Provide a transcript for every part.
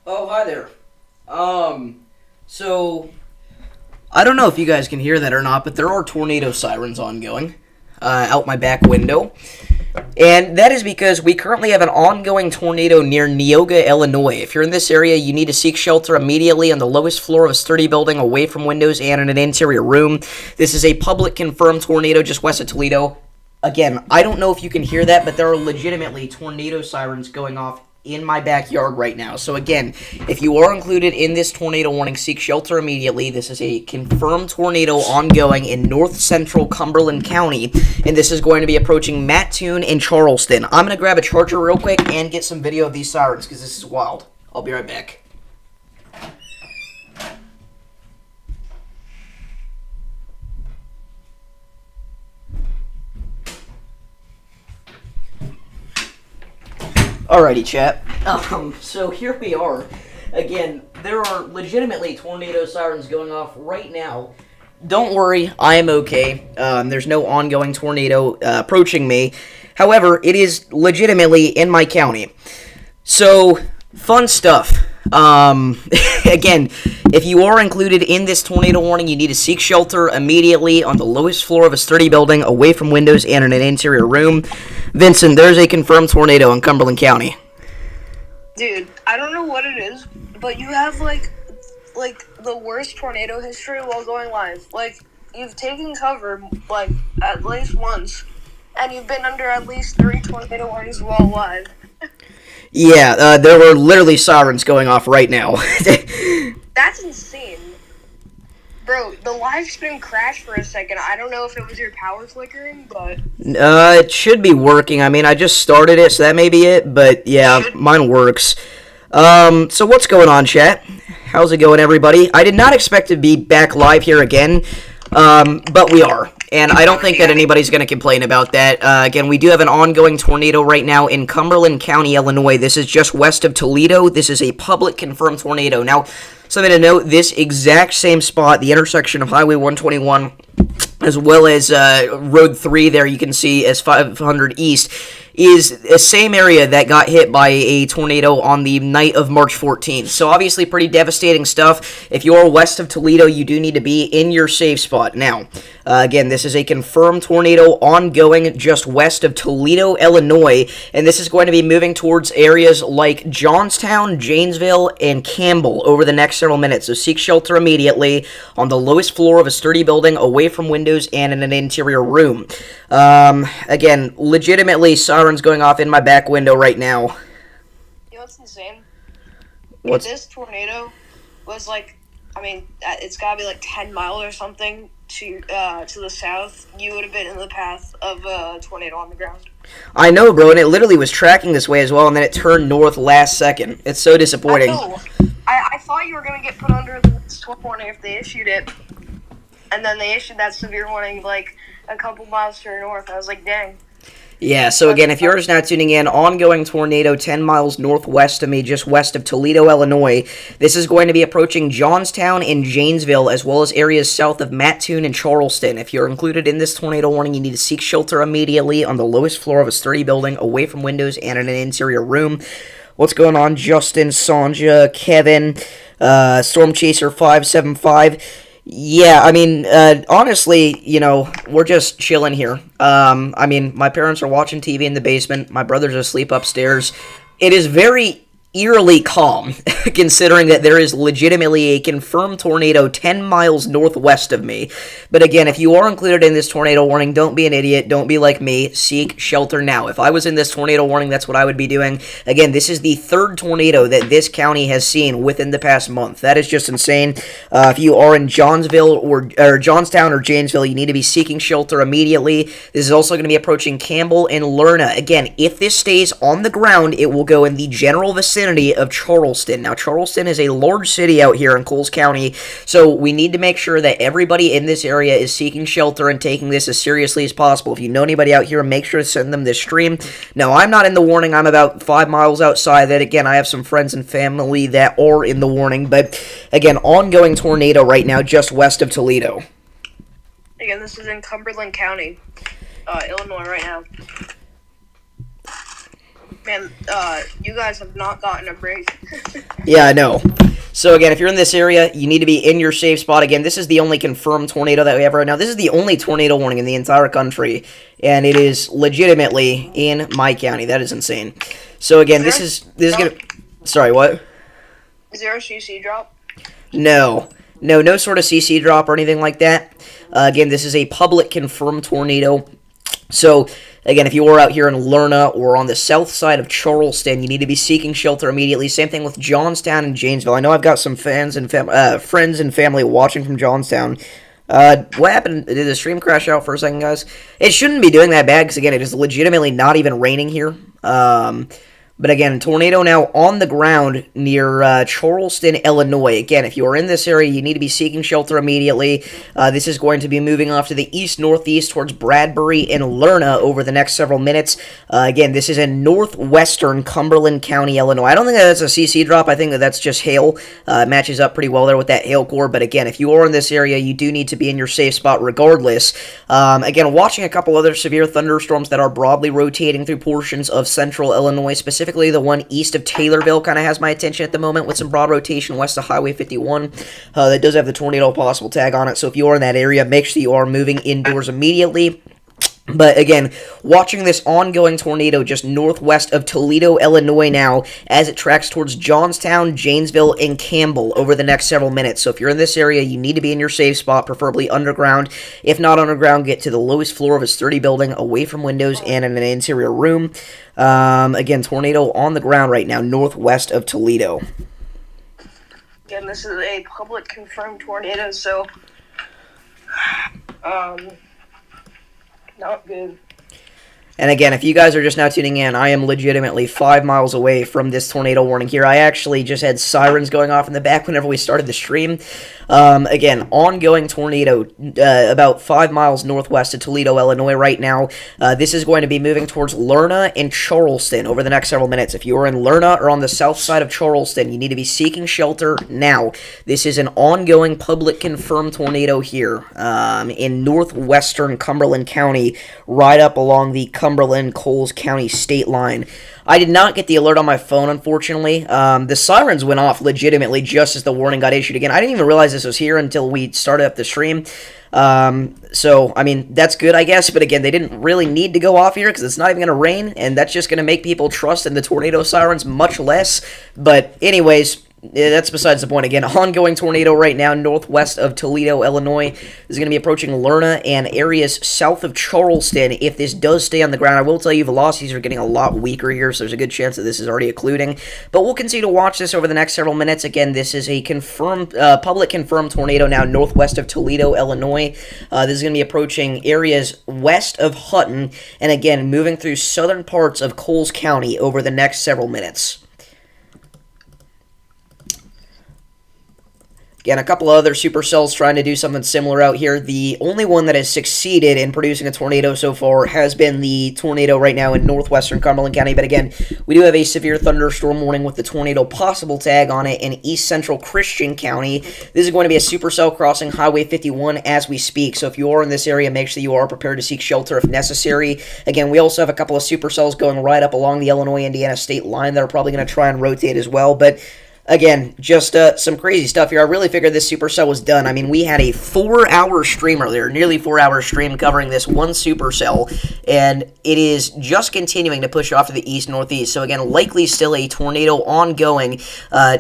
Oh, hi there. So I don't know if you guys can hear that or not, but there are tornado sirens ongoing out my back window. And that is because we currently have an ongoing tornado near Neoga, Illinois. If you're in this area, you need to seek shelter immediately on the lowest floor of a sturdy building away from windows and in an interior room. This is a public confirmed tornado just west of Toledo. Again, I don't know if you can hear that, but there are legitimately tornado sirens going off in my backyard right now. So again, if you are included in this tornado warning, seek shelter immediately. This is a confirmed tornado ongoing in north central Cumberland County, and this is going to be approaching Mattoon and Charleston. I'm going to grab a charger real quick and get some video of these sirens because this is wild. I'll be right back. Alrighty, chat. So here we are. Again, there are legitimately tornado sirens going off right now. Don't worry, I am okay. There's no ongoing tornado approaching me. However, it is legitimately in my county. So, fun stuff. Again, if you are included in this tornado warning, you need to seek shelter immediately on the lowest floor of a sturdy building, away from windows and in an interior room. Vincent, there's a confirmed tornado in Cumberland County. Dude, I don't know what it is, but you have like the worst tornado history while going live. Like, you've taken cover like at least once, and you've been under at least 3 tornado warnings while live. Yeah, there were literally sirens going off right now. That's insane. Bro, the live stream crashed for a second. I don't know if it was your power flickering, but... It should be working. I mean, I just started it, so that may be it. But, yeah, mine works. So what's going on, chat? How's it going, everybody? I did not expect to be back live here again, but we are. And I don't think that anybody's going to complain about that. Again, we do have an ongoing tornado right now in Cumberland County, Illinois. This is just west of Toledo. This is a public confirmed tornado. Now, something to note, this exact same spot, the intersection of Highway 121, as well as Road 3 there, you can see as 500 East, is the same area that got hit by a tornado on the night of March 14th. So obviously pretty devastating stuff. If you're west of Toledo, you do need to be in your safe spot. Now, again, this is a confirmed tornado ongoing just west of Toledo, Illinois, and this is going to be moving towards areas like Johnstown, Janesville, and Campbell over the next several minutes. So seek shelter immediately on the lowest floor of a sturdy building, away from windows and in an interior room. Again, legitimately sirens going off in my back window right now. You know what's insane? What's... If this tornado was like, I mean, it's gotta be like 10 miles or something to the south, you would have been in the path of a tornado on the ground. I know, bro, and it literally was tracking this way as well, and then it turned north last second. It's so disappointing. I know. I thought you were gonna get put under the storm warning if they issued it, and then they issued that severe warning like a couple miles to the north. I was like, dang. Yeah, so again, if you're just now tuning in, ongoing tornado 10 miles northwest of me, just west of Toledo, Illinois. This is going to be approaching Johnstown and Janesville, as well as areas south of Mattoon and Charleston. If you're included in this tornado warning, you need to seek shelter immediately on the lowest floor of a sturdy building, away from windows and in an interior room. What's going on, Justin, Sanja, Kevin, Storm Chaser 575? Yeah, I mean, honestly, you know, we're just chilling here. I mean, my parents are watching TV in the basement. My brother's asleep upstairs. It is very eerily calm, considering that there is legitimately a confirmed tornado 10 miles northwest of me. But again, if you are included in this tornado warning, don't be an idiot. Don't be like me. Seek shelter now. If I was in this tornado warning, that's what I would be doing. Again, this is the third tornado that this county has seen within the past month. That is just insane. If you are in Johnsville or Johnstown or Janesville, you need to be seeking shelter immediately. This is also going to be approaching Campbell and Lerna. Again, if this stays on the ground, it will go in the general vicinity of Charleston. Now, Charleston is a large city out here in Coles County, so we need to make sure that everybody in this area is seeking shelter and taking this as seriously as possible. If you know anybody out here, make sure to send them this stream. Now, I'm not in the warning. I'm about 5 miles outside that. Again, I have some friends and family that are in the warning, but again, ongoing tornado right now just west of Toledo. Again, this is in Cumberland County, Illinois right now. Man, you guys have not gotten a break. Yeah, I know. So again, if you're in this area, you need to be in your safe spot. Again, this is the only confirmed tornado that we have right now. This is the only tornado warning in the entire country, and it is legitimately in my county. That is insane. So again, this is gonna. Sorry, what? Is there a CC drop? No, no sort of CC drop or anything like that. Again, this is a public confirmed tornado. So, again, if you are out here in Lerna or on the south side of Charleston, you need to be seeking shelter immediately. Same thing with Johnstown and Janesville. I know I've got some fans and friends and family watching from Johnstown. What happened? Did the stream crash out for a second, guys? It shouldn't be doing that bad because, again, it is legitimately not even raining here. But again, tornado now on the ground near Charleston, Illinois. Again, if you are in this area, you need to be seeking shelter immediately. This is going to be moving off to the east-northeast towards Bradbury and Lerna over the next several minutes. Again, this is in northwestern Cumberland County, Illinois. I don't think that's a CC drop. I think that's just hail. It matches up pretty well there with that hail core. But again, if you are in this area, you do need to be in your safe spot regardless. Again, watching a couple other severe thunderstorms that are broadly rotating through portions of central Illinois, specifically the one east of Taylorville kind of has my attention at the moment with some broad rotation west of Highway 51. That does have the tornado possible tag on it, so if you are in that area, make sure you are moving indoors immediately. But again, watching this ongoing tornado just northwest of Toledo, Illinois now, as it tracks towards Johnstown, Janesville, and Campbell over the next several minutes. So if you're in this area, you need to be in your safe spot, preferably underground. If not underground, get to the lowest floor of a sturdy building, away from windows and in an interior room. Again, tornado on the ground right now, northwest of Toledo. Again, this is a public confirmed tornado, so not good. And again, if you guys are just now tuning in, I am legitimately 5 miles away from this tornado warning here. I actually just had sirens going off in the back whenever we started the stream. Again, ongoing tornado about 5 miles northwest of Toledo, Illinois right now. This is going to be moving towards Lerna and Charleston over the next several minutes. If you are in Lerna or on the south side of Charleston, you need to be seeking shelter now. This is an ongoing public confirmed tornado here in northwestern Cumberland County, right up along the Cumberland-Coles County state line. I did not get the alert on my phone, unfortunately. The sirens went off legitimately just as the warning got issued again. I didn't even realize this was here until we started up the stream. So, I mean, that's good, I guess. But again, they didn't really need to go off here because it's not even going to rain. And that's just going to make people trust in the tornado sirens much less. But anyways, that's besides the point. Again, ongoing tornado right now northwest of Toledo, Illinois. This is going to be approaching Lerna and areas south of Charleston if this does stay on the ground. I will tell you, velocities are getting a lot weaker here, so there's a good chance that this is already occluding. But we'll continue to watch this over the next several minutes. Again, this is a confirmed, public confirmed tornado now northwest of Toledo, Illinois. This is going to be approaching areas west of Hutton, and again, moving through southern parts of Coles County over the next several minutes. Again, a couple of other supercells trying to do something similar out here. The only one that has succeeded in producing a tornado so far has been the tornado right now in northwestern Cumberland County. But again, we do have a severe thunderstorm warning with the tornado possible tag on it in east central Christian County. This is going to be a supercell crossing Highway 51 as we speak. So if you are in this area, make sure you are prepared to seek shelter if necessary. Again, we also have a couple of supercells going right up along the Illinois-Indiana state line that are probably going to try and rotate as well. But again, just some crazy stuff here. I really figured this supercell was done. I mean, we had a 4-hour stream earlier, nearly 4-hour stream covering this one supercell, and it is just continuing to push off to the east-northeast. So again, likely still a tornado ongoing,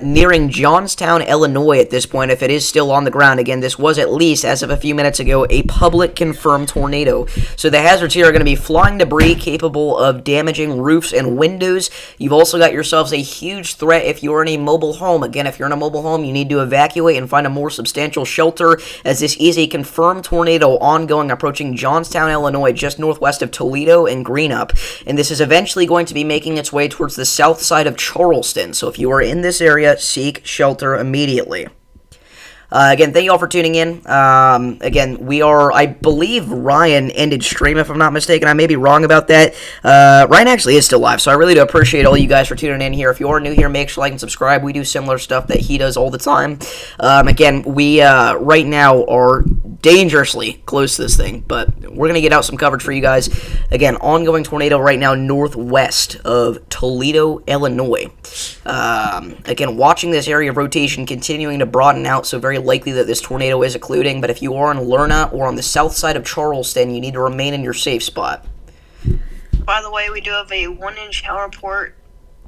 nearing Johnstown, Illinois at this point, if it is still on the ground. Again, this was at least, as of a few minutes ago, a public confirmed tornado. So the hazards here are going to be flying debris capable of damaging roofs and windows. You've also got yourselves a huge threat if you're in a mobile home. Again, if you're in a mobile home, you need to evacuate and find a more substantial shelter, as this is a confirmed tornado ongoing approaching Johnstown, Illinois, just northwest of Toledo and Greenup, and this is eventually going to be making its way towards the south side of Charleston. So if you are in this area, seek shelter immediately. Again, thank you all for tuning in. Again, we are, I believe Ryan ended stream, if I'm not mistaken. I may be wrong about that. Ryan actually is still live, so I really do appreciate all you guys for tuning in here. If you are new here, make sure to like and subscribe. We do similar stuff that he does all the time. Again, we right now are dangerously close to this thing, but we're going to get out some coverage for you guys. Again, ongoing tornado right now northwest of Toledo, Illinois. Again, watching this area of rotation continuing to broaden out, so very likely that this tornado is occluding, but if you are in Lerna or on the south side of Charleston, you need to remain in your safe spot. By the way, we do have a 1-inch shower report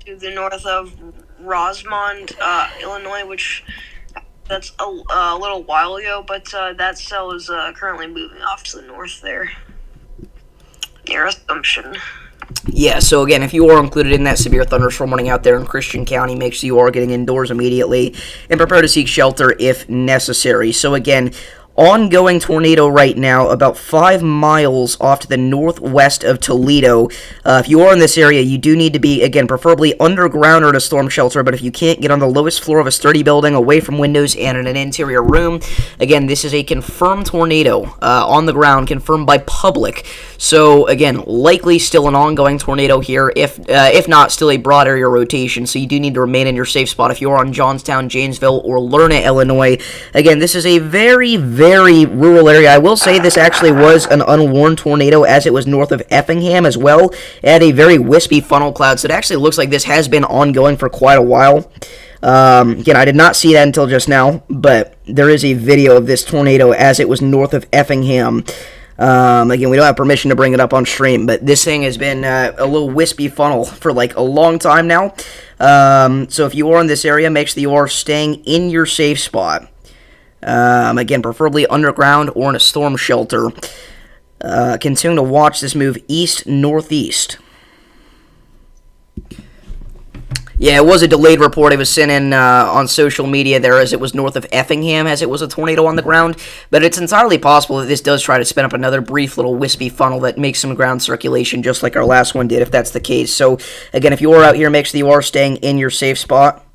to the north of Rosemont, Illinois, which that's a little while ago, but that cell is currently moving off to the north there, near Assumption. Yeah, so again, if you are included in that severe thunderstorm warning out there in Christian County, make sure you are getting indoors immediately and prepare to seek shelter if necessary. So again, ongoing tornado right now, about 5 miles off to the northwest of Toledo. If you are in this area, you do need to be, again, preferably underground or in a storm shelter, but if you can't, get on the lowest floor of a sturdy building, away from windows and in an interior room. Again, this is a confirmed tornado on the ground, confirmed by public. So, again, likely still an ongoing tornado here, if not, still a broad area rotation, so you do need to remain in your safe spot if you are on Johnstown, Janesville, or Lerna, Illinois. Again, this is a very rural area. I will say this actually was an unwarned tornado, as it was north of Effingham as well. It had a very wispy funnel cloud, so it actually looks like this has been ongoing for quite a while. Again, I did not see that until just now, but there is a video of this tornado as it was north of Effingham. Again, we don't have permission to bring it up on stream, but this thing has been a little wispy funnel for like a long time now. So if you are in this area, make sure that you are staying in your safe spot. Again, preferably underground or in a storm shelter. Continuing to watch this move east-northeast. Yeah, it was a delayed report. It was sent in on social media there as it was north of Effingham, as it was a tornado on the ground. But it's entirely possible that this does try to spin up another brief little wispy funnel that makes some ground circulation, just like our last one did, if that's the case. So, again, if you are out here, make sure that you are staying in your safe spot.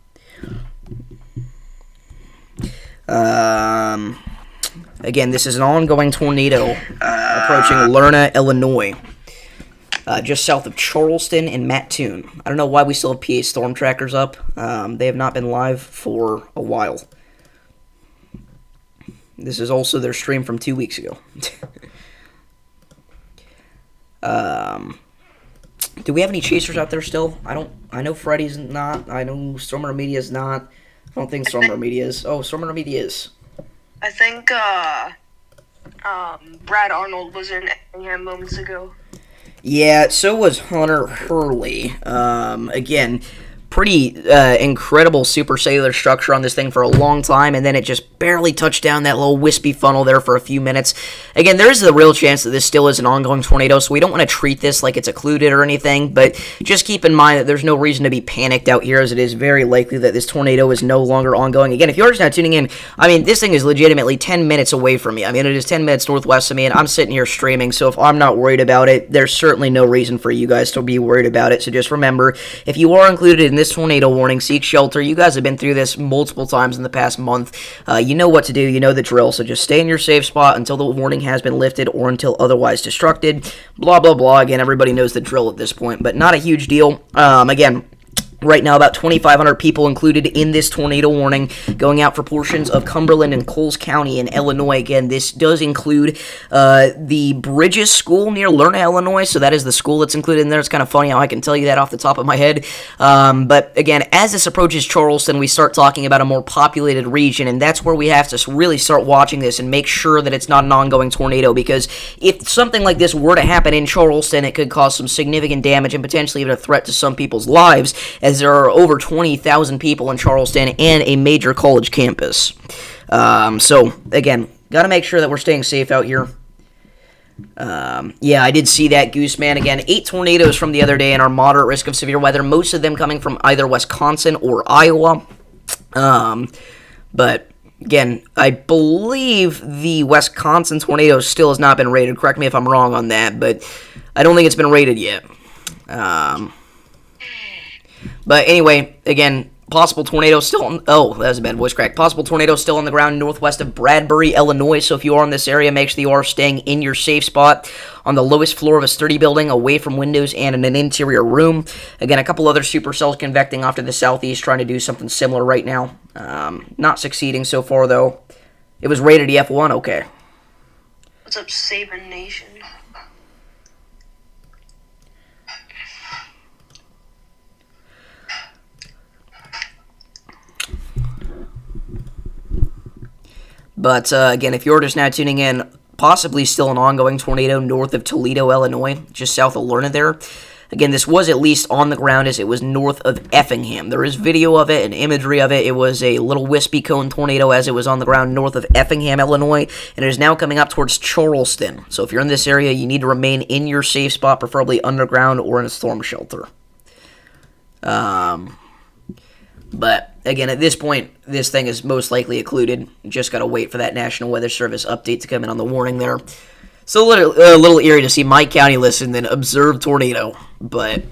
Again, this is an ongoing tornado approaching Lerna, Illinois, just south of Charleston and Mattoon. I don't know why we still have PA storm trackers up. They have not been live for a while. This is also their stream from 2 weeks ago. Do we have any chasers out there still? I know Freddy's not. I know Stormer Media's not. I don't think Stormer Media is. Oh, Stormer Media is. I think Brad Arnold was in Effingham moments ago. Yeah, so was Hunter Hurley. Again, pretty incredible supercellular structure on this thing for a long time, and then it just barely touched down that little wispy funnel there for a few minutes. Again, there is a real chance that this still is an ongoing tornado, so we don't want to treat this like it's occluded or anything, but just keep in mind that there's no reason to be panicked out here, as it is very likely that this tornado is no longer ongoing. Again, if you're just now tuning in, I mean, this thing is legitimately 10 minutes away from me. I mean, it is 10 minutes northwest of me, and I'm sitting here streaming, so if I'm not worried about it, there's certainly no reason for you guys to be worried about it. So just remember, if you are included in this tornado warning, seek shelter. You guys have been through this multiple times in the past month. You know what to do. You know the drill. So just stay in your safe spot until the warning has been lifted or until otherwise instructed. Blah, blah, blah. Again, everybody knows the drill at this point, but not a huge deal. Again, right now, about 2,500 people included in this tornado warning going out for portions of Cumberland and Coles County in Illinois. Again, this does include the Bridges School near Lerna, Illinois, so that is the school that's included in there. It's kind of funny how I can tell you that off the top of my head. But again, as this approaches Charleston, we start talking about a more populated region, and that's where we have to really start watching this and make sure that it's not an ongoing tornado, because if something like this were to happen in Charleston, it could cause some significant damage and potentially even a threat to some people's lives, as there are over 20,000 people in Charleston and a major college campus. So, again, got to make sure that we're staying safe out here. Yeah, I did see that, Gooseman. Again, 8 tornadoes from the other day and our moderate risk of severe weather, most of them coming from either Wisconsin or Iowa. But, again, I believe the Wisconsin tornado still has not been rated. Correct me if I'm wrong on that, but I don't think it's been rated yet. But anyway, again, possible tornado still on... Oh, that was a bad voice crack. Possible tornado still on the ground northwest of Bradbury, Illinois. So if you are in this area, make sure you are staying in your safe spot on the lowest floor of a sturdy building, away from windows and in an interior room. Again, a couple other supercells convecting off to the southeast, trying to do something similar right now. Not succeeding so far, though. It was rated EF1, okay. What's up, Saban Nation? But again, if you're just now tuning in, possibly still an ongoing tornado north of Toledo, Illinois, just south of Lerna there. Again, this was at least on the ground as it was north of Effingham. There is video of it and imagery of it. It was a little wispy cone tornado as it was on the ground north of Effingham, Illinois, and it is now coming up towards Charleston. So if you're in this area, you need to remain in your safe spot, preferably underground or in a storm shelter. But again, at this point, this thing is most likely occluded. Just got to wait for that National Weather Service update to come in on the warning there. So a little eerie to see my county list and then observe tornado. But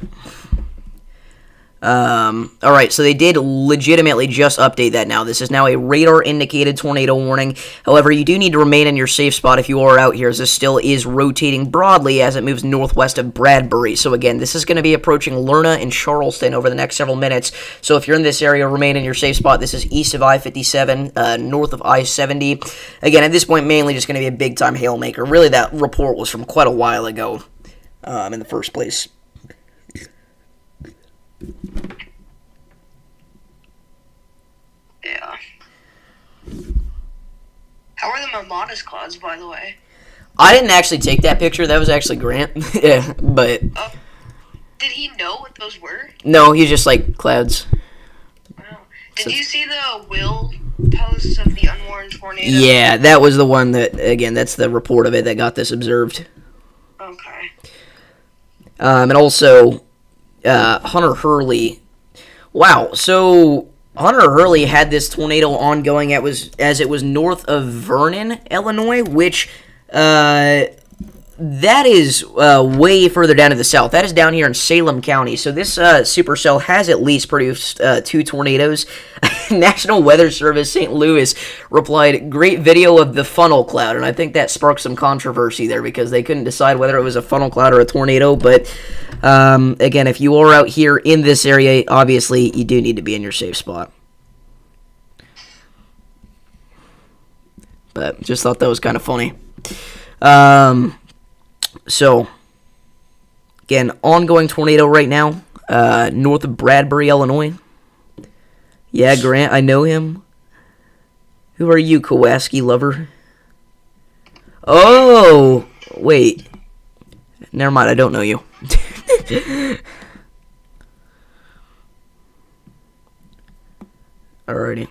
all right, so they did legitimately just update that now. This is now a radar-indicated tornado warning. However, you do need to remain in your safe spot if you are out here, as this still is rotating broadly as it moves northwest of Bradbury. So again, this is going to be approaching Lerna and Charleston over the next several minutes. So if you're in this area, remain in your safe spot. This is east of I-57, north of I-70. Again, at this point, mainly just going to be a big-time hail maker. Really, that report was from quite a while ago in the first place. Yeah. How are the Mamadas clouds, by the way? I didn't actually take that picture. That was actually Grant. Yeah, but... Did he know what those were? No, he's just like clouds. Wow. Did you see the Will posts of the unwarned tornado? Yeah, that was the one that, again, that's the report of it that got this observed. Okay. And also, Hunter Hurley. Wow, so Hunter Hurley had this tornado ongoing as it was north of Vernon, Illinois, which that is way further down to the south. That is down here in Salem County. So this supercell has at least produced 2 tornadoes. National Weather Service St. Louis replied, "Great video of the funnel cloud." And I think that sparked some controversy there because they couldn't decide whether it was a funnel cloud or a tornado. But again, if you are out here in this area, obviously you do need to be in your safe spot. But just thought that was kind of funny. So, again, ongoing tornado right now, north of Bradbury, Illinois. Yeah, Grant, I know him. Who are you, Kowalski lover? Oh, wait. Never mind, I don't know you. Alrighty.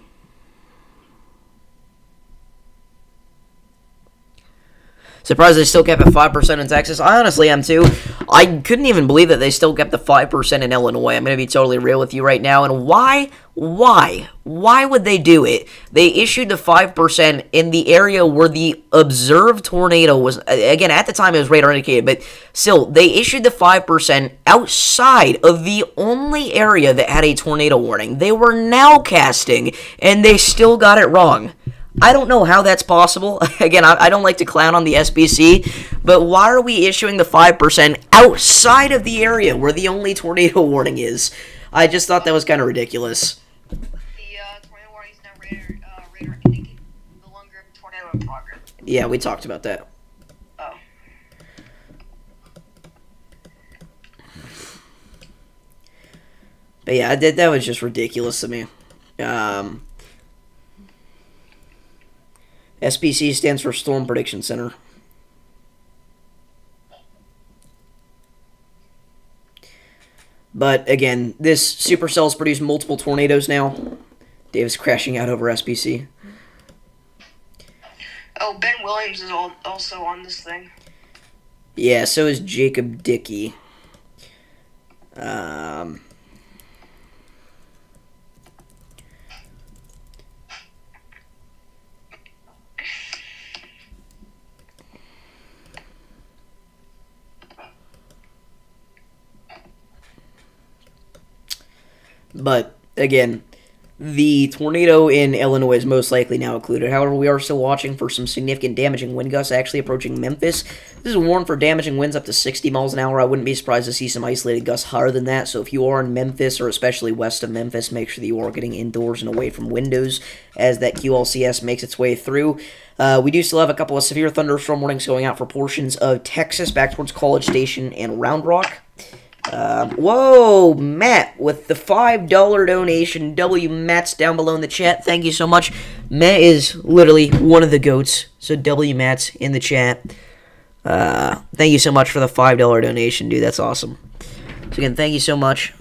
Surprised they still kept it 5% in Texas. I honestly am too. I couldn't even believe that they still kept the 5% in Illinois. I'm going to be totally real with you right now. And why? Why would they do it? They issued the 5% in the area where the observed tornado was. Again, at the time it was radar indicated, but still, they issued the 5% outside of the only area that had a tornado warning. They were nowcasting, and they still got it wrong. I don't know how that's possible. Again, I don't like to clown on the SBC, but why are we issuing the 5% outside of the area where the only tornado warning is? I just thought that was kind of ridiculous. The tornado warning is now radar indicated, no longer a tornado in progress. Yeah, we talked about that. Oh. But yeah, that was just ridiculous to me. SPC stands for Storm Prediction Center. But again, this supercell's produced multiple tornadoes now. Davis crashing out over SPC. Oh, Ben Williams is also on this thing. Yeah, so is Jacob Dickey. But, again, The tornado in Illinois is most likely now included. However, we are still watching for some significant damaging wind gusts actually approaching Memphis. This is a warning for damaging winds up to 60 miles an hour. I wouldn't be surprised to see some isolated gusts higher than that. So if you are in Memphis or especially west of Memphis, make sure that you are getting indoors and away from windows as that QLCS makes its way through. We do still have a couple of severe thunderstorm warnings going out for portions of Texas back towards College Station and Round Rock. Whoa, Matt, with the $5 donation. W. Matt's down below in the chat. Thank you so much. Matt is literally one of the GOATs. So W. Matt's in the chat. Thank you so much for the $5 donation, dude. That's awesome. So again, thank you so much.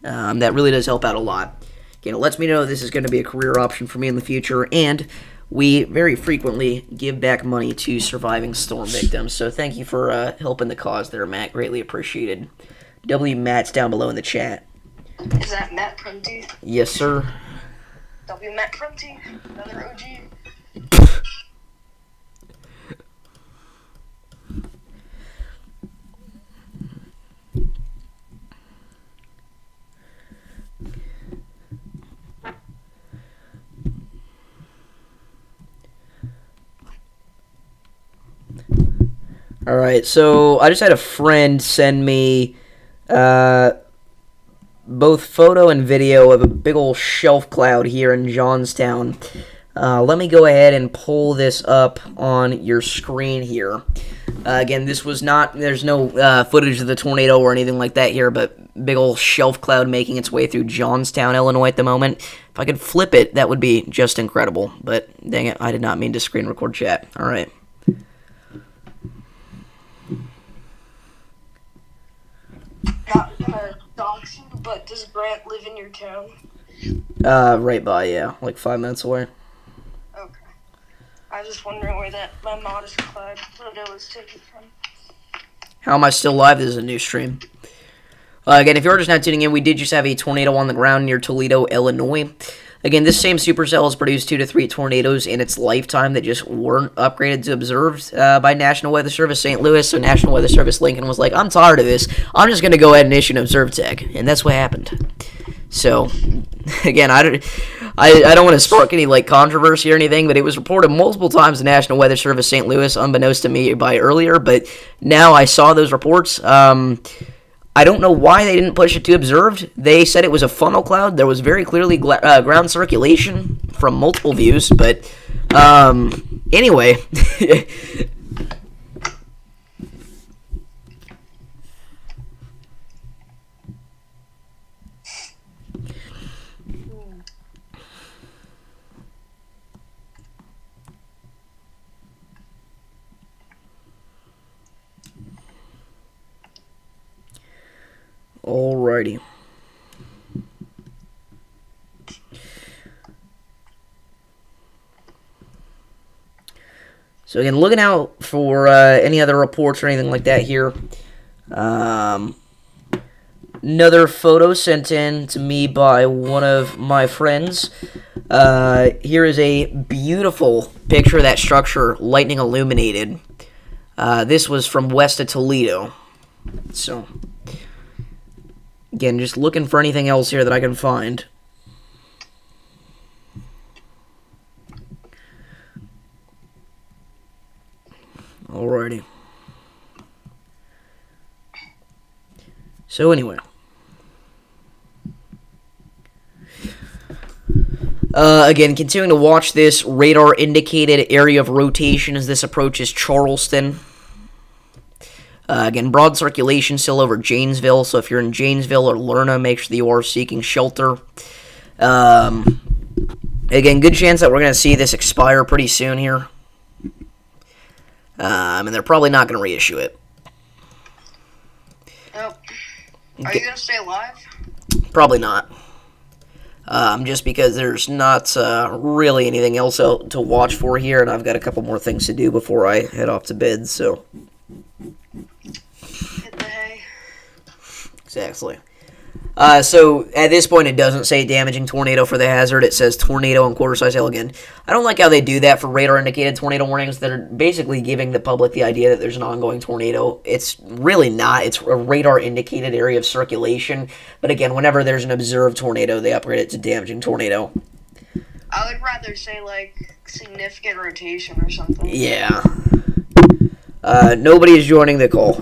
That really does help out a lot. Again, it lets me know this is going to be a career option for me in the future. And we very frequently give back money to surviving storm victims. So thank you for helping the cause there, Matt. Greatly appreciated. W. Matt's down below in the chat. Is that Matt Prunty? Yes, sir. W. Matt Prunty, another OG. Alright, so I just had a friend send me both photo and video of a big old shelf cloud here in Johnstown. Let me go ahead and pull this up on your screen here. Again, this was not, there's no footage of the tornado or anything like that here, but big old shelf cloud making its way through Johnstown, Illinois at the moment. If I could flip it, that would be just incredible. But dang it, I did not mean to screen record chat. Alright. Not gonna dox you, but does Grant live in your town? Right by, yeah. Like 5 minutes away. Okay. I was just wondering where that my modest cloud photo was taken from. How am I still live? This is a new stream. Again, if you're just not tuning in, we did just have a tornado on the ground near Toledo, Illinois. Again, this same supercell has produced 2 to 3 tornadoes in its lifetime that just weren't upgraded to observed by National Weather Service St. Louis. So National Weather Service Lincoln was like, I'm tired of this. I'm just going to go ahead and issue an observe tag. And that's what happened. So, again, I don't want to spark any like controversy or anything, but it was reported multiple times to National Weather Service St. Louis, unbeknownst to me by earlier. But now I saw those reports. I don't know why they didn't push it to observed. They said it was a funnel cloud. There was very clearly ground circulation from multiple views, but anyway. Alrighty. So again, looking out for any other reports or anything like that here. Another photo sent in to me by one of my friends. Here is a beautiful picture of that structure, lightning illuminated. This was from west of Toledo. So, again, just looking for anything else here that I can find. Alrighty. So anyway. Again, continuing to watch this radar indicated area of rotation as this approaches Charleston. Again, broad circulation still over Janesville, so if you're in Janesville or Lerna, make sure that you are seeking shelter. Again, good chance that we're going to see this expire pretty soon here. And they're probably not going to reissue it. Nope. Are you going to stay alive? Probably not. Just because there's not really anything else to watch for here, and I've got a couple more things to do before I head off to bed, so... Hit the hay. Exactly. So at this point, it doesn't say damaging tornado for the hazard. It says tornado and quarter-size hail again. I don't like how they do that for radar-indicated tornado warnings. They're basically giving the public the idea that there's an ongoing tornado. It's really not. It's a radar-indicated area of circulation. But again, whenever there's an observed tornado, they upgrade it to damaging tornado. I would rather say, like, significant rotation or something. Yeah. Nobody is joining the call.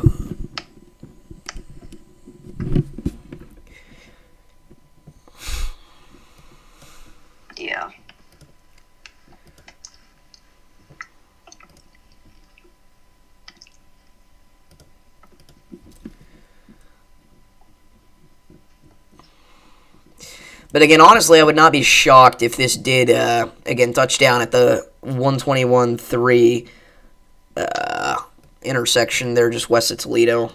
Yeah. But again, honestly, I would not be shocked if this did, again, touch down at the 121.3 intersection there just west of Toledo.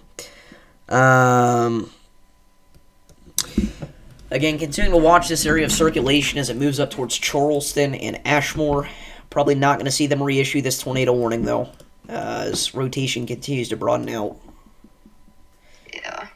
Again, continuing to watch this area of circulation as it moves up towards Charleston and Ashmore. Probably not going to see them reissue this tornado warning, though, as rotation continues to broaden out. Yeah.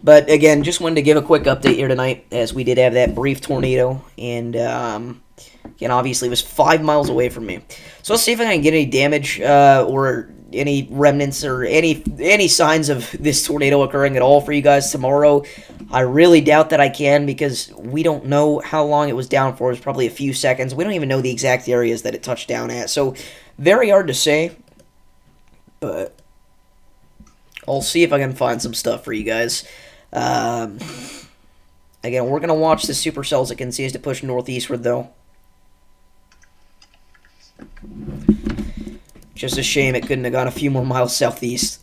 But again, just wanted to give a quick update here tonight, as we did have that brief tornado, and again, obviously it was 5 miles away from me. So let's see if I can get any damage or any remnants or any signs of this tornado occurring at all for you guys tomorrow. I really doubt that I can, because we don't know how long it was down for. It was probably a few seconds. We don't even know the exact areas that it touched down at, so very hard to say, but I'll see if I can find some stuff for you guys. Again, we're going to watch the supercells it continues to push northeastward, though. Just a shame it couldn't have gone a few more miles southeast.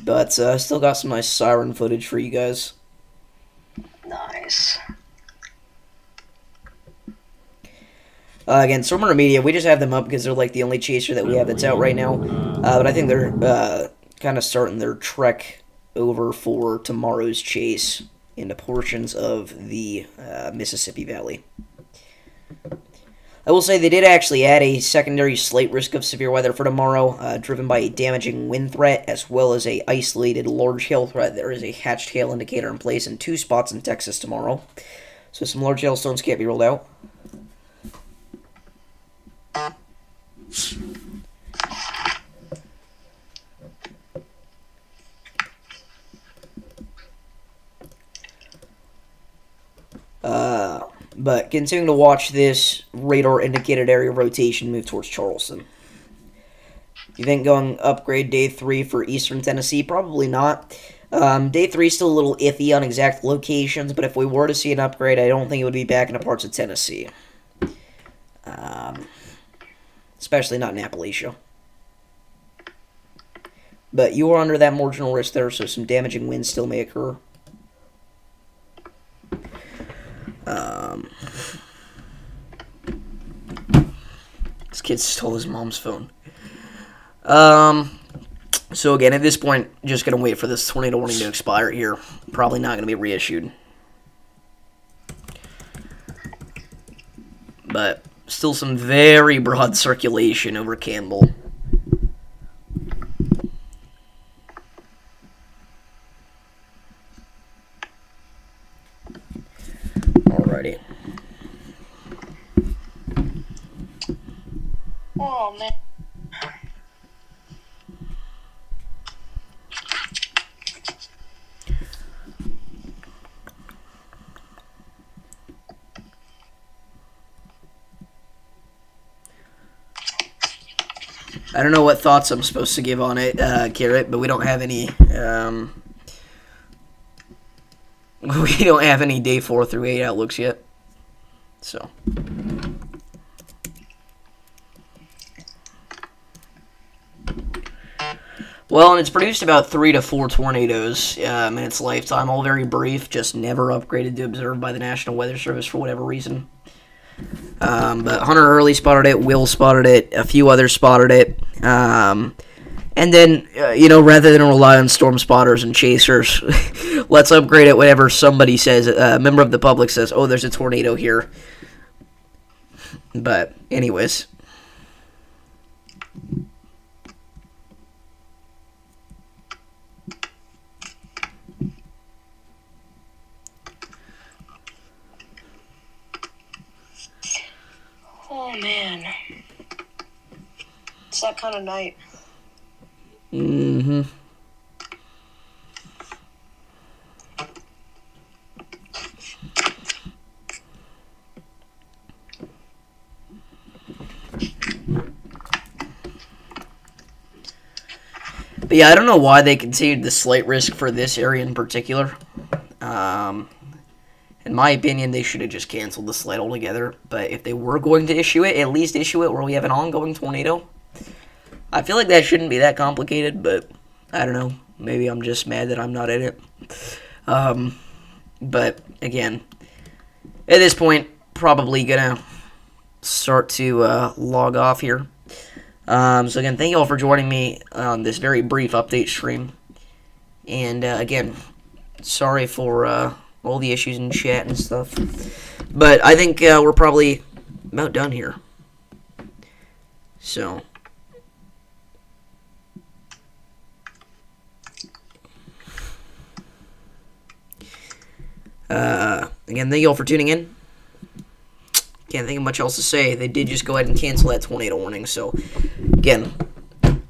But I still got some nice siren footage for you guys. Nice. Again, Storm Media, we just have them up because they're like the only chaser that we have that's out right now. But I think they're kind of starting their trek over for tomorrow's chase into portions of the Mississippi Valley. I will say they did actually add a secondary slight risk of severe weather for tomorrow, driven by a damaging wind threat as well as a isolated large hail threat. There is a hatched hail indicator in place in 2 spots in Texas tomorrow, so some large hailstones can't be ruled out. But continuing to watch this radar-indicated area rotation move towards Charleston. You think going upgrade day 3 for Eastern Tennessee? Probably not. Day 3 is still a little iffy on exact locations, but if we were to see an upgrade, I don't think it would be back into parts of Tennessee. Especially not in Appalachia. But you are under that marginal risk there, so some damaging winds still may occur. This kid stole his mom's phone. So again, at this point, just going to wait for this tornado warning to expire here. Probably not going to be reissued. But still some very broad circulation over Campbell. Alrighty. Oh, man. I don't know what thoughts I'm supposed to give on it, Carrot, but we don't have any, we don't have any day 4 through 8 outlooks yet, so. Well, and it's produced about 3 to 4 tornadoes in its lifetime, all very brief, just never upgraded to observed by the National Weather Service for whatever reason. But Hunter Hurley spotted it, Will spotted it, a few others spotted it. And then, rather than rely on storm spotters and chasers, let's upgrade it whenever somebody says, a member of the public says, oh, there's a tornado here. But, anyways. It's that kind of night. Mm-hmm. But yeah, I don't know why they continued the slight risk for this area in particular. In my opinion, they should have just canceled the slide altogether. But if they were going to issue it, at least issue it where we have an ongoing tornado. I feel like that shouldn't be that complicated, but I don't know. Maybe I'm just mad that I'm not in it. But again, at this point, probably gonna start to log off here. So again, thank you all for joining me on this very brief update stream. And again, sorry for all the issues in chat and stuff. But I think we're probably about done here. So again, thank you all for tuning in. Can't think of much else to say. They did just go ahead and cancel that tornado warning. So, again,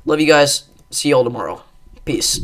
love you guys. See you all tomorrow. Peace.